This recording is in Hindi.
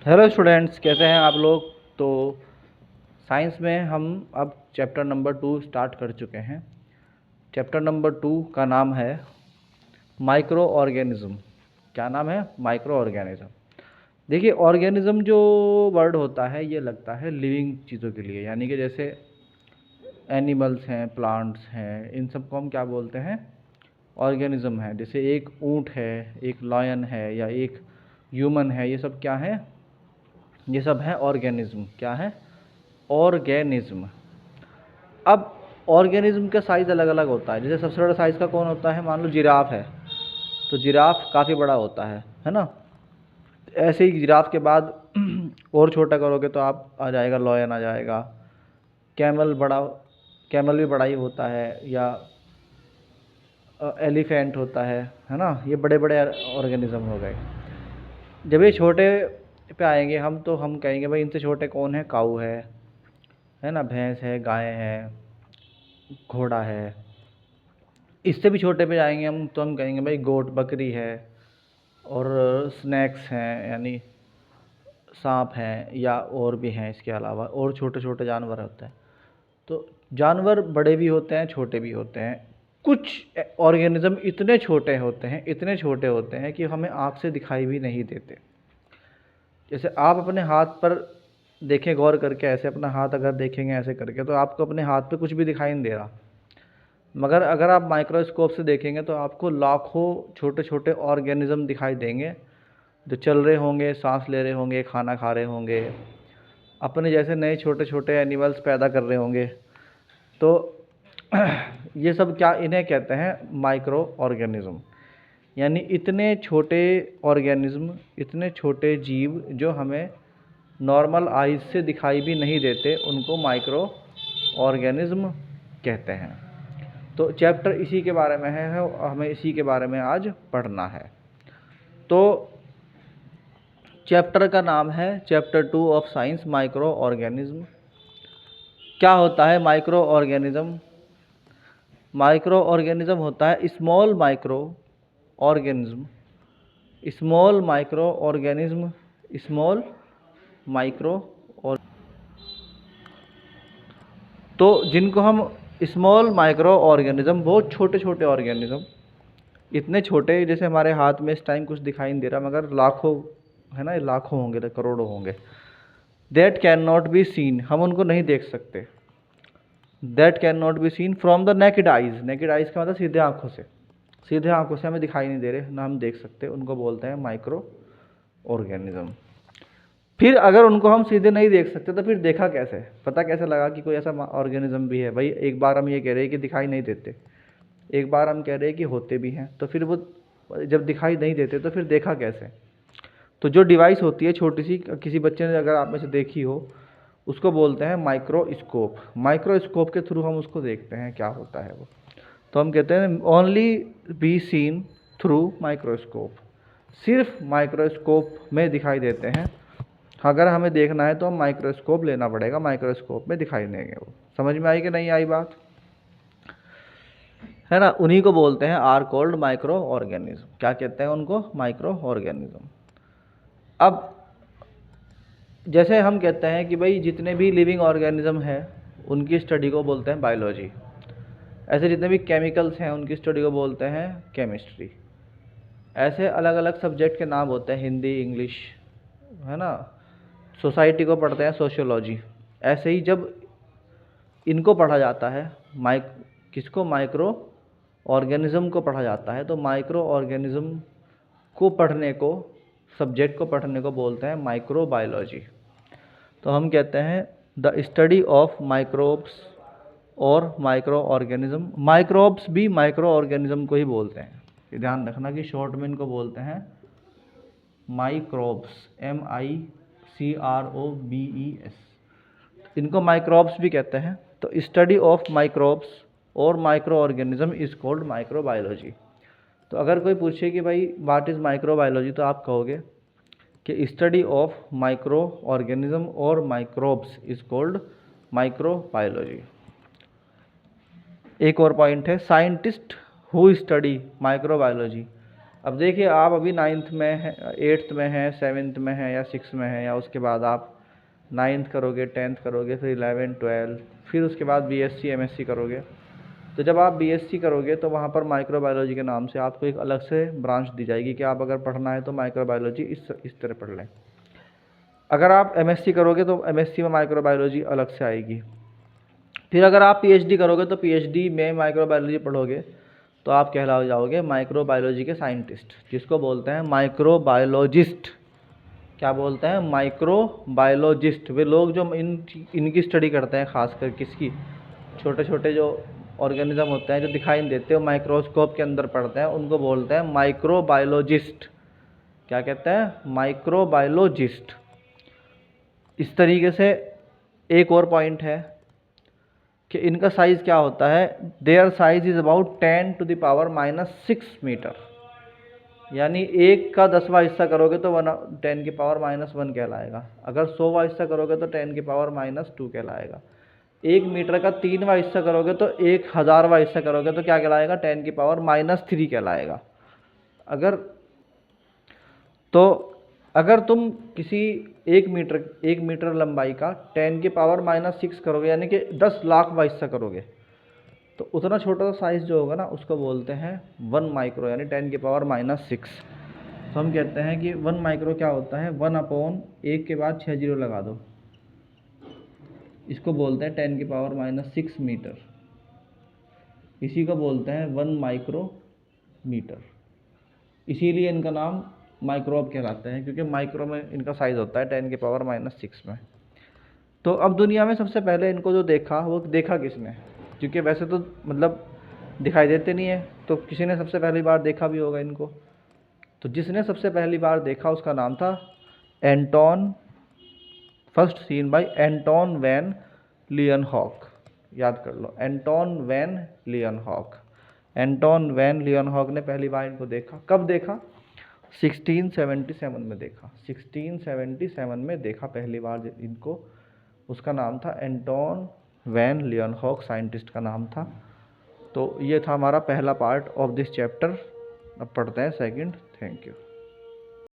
हेलो स्टूडेंट्स, कैसे हैं आप लोग। तो साइंस में हम अब चैप्टर नंबर 2 स्टार्ट कर चुके हैं। चैप्टर नंबर 2 का नाम है माइक्रो ऑर्गेनिज्म। क्या नाम है? Micro organism. देखिए, ऑर्गेनिज्म जो वर्ड होता है ये लगता है लिविंग चीज़ों के लिए, यानी कि जैसे एनिमल्स हैं, प्लांट्स हैं, इन सब को हम क्या बोलते हैं? ऑर्गेनिज्म है। जैसे एक ऊँट है, एक लायन है या एक ह्यूमन है, ये सब क्या है? ये सब है ऑर्गेनिज्म। क्या है? ऑर्गेनिज्म। अब ऑर्गेनिज्म का साइज़ अलग अलग होता है। जैसे सबसे बड़ा साइज़ का कौन होता है? मान लो जिराफ है, तो जिराफ काफ़ी बड़ा होता है ना। ऐसे ही जिराफ के बाद और छोटा करोगे तो आप आ जाएगा लॉयन आ जाएगा। कैमल बड़ा, कैमल भी बड़ा ही होता है, या एलिफेंट होता है ना। ये बड़े बड़े ऑर्गेनिज्म हो गए। जब ये छोटे पे आएंगे हम, तो हम कहेंगे भाई इनसे छोटे कौन है? काऊ है ना, भैंस है, गाय है, घोड़ा है। इससे भी छोटे पे जाएंगे हम तो हम कहेंगे भाई गोट, बकरी है, और स्नैक्स हैं, यानी सांप हैं, या और भी हैं इसके अलावा और छोटे छोटे जानवर होते हैं। तो जानवर बड़े भी होते हैं, छोटे भी होते हैं। कुछ ऑर्गेनिज्म इतने छोटे होते हैं, इतने छोटे होते हैं कि हमें आँख से दिखाई भी नहीं देते। जैसे आप अपने हाथ पर देखें गौर करके, ऐसे अपना हाथ अगर देखेंगे ऐसे करके, तो आपको अपने हाथ पे कुछ भी दिखाई नहीं दे रहा। मगर अगर आप माइक्रोस्कोप से देखेंगे तो आपको लाखों छोटे छोटे ऑर्गेनिज्म दिखाई देंगे, जो चल रहे होंगे, सांस ले रहे होंगे, खाना खा रहे होंगे, अपने जैसे नए छोटे छोटे एनिमल्स पैदा कर रहे होंगे। तो ये सब क्या, इन्हें कहते हैं माइक्रो ऑर्गेनिज्म। यानी इतने छोटे ऑर्गेनिज्म, इतने छोटे जीव जो हमें नॉर्मल आइज से दिखाई भी नहीं देते, उनको माइक्रो ऑर्गेनिज्म कहते हैं। तो चैप्टर इसी के बारे में है, हमें इसी के बारे में आज पढ़ना है। तो चैप्टर का नाम है chapter 2 of science, micro organism. क्या होता है माइक्रो ऑर्गेनिज्म? माइक्रो ऑर्गेनिज्म होता है small micro organism, small micro organism, small micro. और तो जिनको हम स्मॉल माइक्रो ऑर्गेनिज्म, बहुत छोटे छोटे ऑर्गेनिज्म, इतने छोटे जैसे हमारे हाथ में इस टाइम कुछ दिखाई नहीं दे रहा, मगर लाखों, है ना, लाखों होंगे, करोड़ों होंगे। That can not be seen, हम उनको नहीं देख सकते। That can not be seen from the naked eyes. Naked eyes का मतलब सीधे आंखों से, सीधे आंखों से हमें दिखाई नहीं दे रहे, ना हम देख सकते, उनको बोलते हैं माइक्रो ऑर्गेनिज्म। फिर अगर उनको हम सीधे नहीं देख सकते तो फिर देखा कैसे, पता कैसे लगा कि कोई ऐसा ऑर्गेनिज्म भी है? भाई एक बार हम ये कह रहे हैं कि दिखाई नहीं देते, एक बार हम कह रहे हैं कि होते भी हैं, तो फिर वो जब दिखाई नहीं देते तो फिर देखा कैसे? तो जो डिवाइस होती है छोटी सी, किसी बच्चे ने अगर आप में से देखी हो, उसको बोलते हैं माइक्रोस्कोप। माइक्रोस्कोप के थ्रू हम उसको देखते हैं क्या होता है वो। तो हम कहते हैं only be seen through microscope, सिर्फ माइक्रोस्कोप में दिखाई देते हैं। अगर हमें देखना है तो हम माइक्रोस्कोप लेना पड़ेगा, माइक्रोस्कोप में दिखाई देंगे वो। समझ में आई कि नहीं आई बात? है ना। उन्हीं को बोलते हैं आर कॉल्ड माइक्रो ऑर्गेनिज्म। क्या कहते हैं उनको? Micro organism. अब जैसे हम कहते हैं कि भाई जितने भी लिविंग ऑर्गेनिज्म हैं उनकी स्टडी को बोलते हैं बायोलॉजी, ऐसे जितने भी केमिकल्स हैं उनकी स्टडी को बोलते हैं केमिस्ट्री। ऐसे अलग अलग सब्जेक्ट के नाम होते हैं, हिंदी, इंग्लिश, है ना। सोसाइटी को पढ़ते हैं सोशियोलॉजी। ऐसे ही जब इनको पढ़ा जाता है, किसको? माइक्रो ऑर्गेनिज्म को पढ़ा जाता है, तो माइक्रो ऑर्गेनिज्म को पढ़ने को, सब्जेक्ट को पढ़ने को बोलते हैं माइक्रोबायोलॉजी। तो हम कहते हैं द स्टडी ऑफ माइक्रोब्स और माइक्रो ऑर्गेनिज्म। माइक्रोब्स भी माइक्रो ऑर्गेनिज्म को ही बोलते हैं। ये ध्यान रखना कि शॉर्ट में इनको बोलते हैं माइक्रोब्स, MICROBES। इनको माइक्रोब्स भी कहते हैं। तो स्टडी ऑफ माइक्रोब्स और micro organism is called microbiology. तो अगर कोई पूछे कि भाई व्हाट इज़ माइक्रोबायोलॉजी, तो आप कहोगे कि स्टडी ऑफ माइक्रो ऑर्गेनिज्म और माइक्रोब्स इज कॉल्ड माइक्रोबायोलॉजी। एक और पॉइंट है, साइंटिस्ट हु स्टडी माइक्रोबायोलॉजी अब देखिए आप अभी 9th में हैं, 8th में हैं, 7th में हैं या 6th में हैं, या उसके बाद आप 9th करोगे, 10th करोगे, फिर 11, 12, फिर उसके बाद BSc MSc करोगे। तो जब आप BSc करोगे तो वहाँ पर माइक्रोबायोलॉजी के नाम से आपको एक अलग से ब्रांच दी जाएगी कि आप अगर पढ़ना है तो माइक्रोबायोलॉजी इस तरह पढ़ लें। अगर आप MSc करोगे तो MSc में माइक्रोबायोलॉजी अलग से आएगी। फिर अगर आप PhD करोगे तो PhD में माइक्रोबायोलॉजी पढ़ोगे तो आप कहला जाओगे माइक्रोबायोलॉजी के साइंटिस्ट, जिसको बोलते हैं माइक्रोबायोलॉजिस्ट। क्या बोलते हैं? माइक्रोबायोलॉजिस्ट। वे लोग जो इनकी स्टडी करते हैं, खासकर किसकी, छोटे छोटे जो ऑर्गेनिज्म होते हैं जो दिखाई नहीं देते, वो माइक्रोस्कोप के अंदर पढ़ते हैं, उनको बोलते हैं माइक्रोबायोलॉजिस्ट। क्या कहते हैं? माइक्रोबायोलॉजिस्ट। इस तरीके से एक और पॉइंट है कि इनका साइज़ क्या होता है। Their size is about 10⁻⁻6 metre, यानी 1 का 10वां हिस्सा करोगे तो 10⁻⁻1 कहलाएगा। अगर 100वां हिस्सा करोगे तो 10⁻⁻2 कहलाएगा। 1 मीटर का 3वां हिस्सा करोगे तो 1000वां हिस्सा करोगे तो क्या कहलाएगा? 10⁻³ कहलाएगा। अगर तुम किसी 1 मीटर लंबाई का 10⁻⁻6 करोगे, यानी कि 10 लाखवां हिस्सा करोगे, तो उतना छोटा सा साइज़ जो होगा ना, उसको बोलते हैं 1 माइक्रो, यानी 10⁻⁻6। तो हम कहते हैं कि 1 माइक्रो क्या होता है? 1/1 के बाद 6 जीरो लगा दो, इसको बोलते हैं 10⁻⁻6 मीटर। इसी को बोलते हैं 1 माइक्रोमीटर। इसीलिए इनका नाम माइक्रोब कहलाते हैं, क्योंकि माइक्रो में इनका साइज़ होता है 10⁻⁻6 में। तो अब दुनिया में सबसे पहले इनको जो देखा, वो देखा किसने? क्योंकि वैसे तो मतलब दिखाई देते नहीं है, तो किसी ने सबसे पहली बार देखा भी होगा इनको। तो जिसने सबसे पहली बार देखा उसका नाम था Anton, first seen by Anton van Leeuwenhoek. याद कर लो, Anton van Leeuwenhoek. Anton van Leeuwenhoek ने पहली बार इनको देखा। कब देखा? 1677 में देखा। 1677 में देखा पहली बार इनको। उसका नाम था एंटोन वैन लियनहॉक, साइंटिस्ट का नाम था। तो ये था हमारा पहला पार्ट ऑफ दिस चैप्टर। अब पढ़ते हैं सेकंड। Thank you.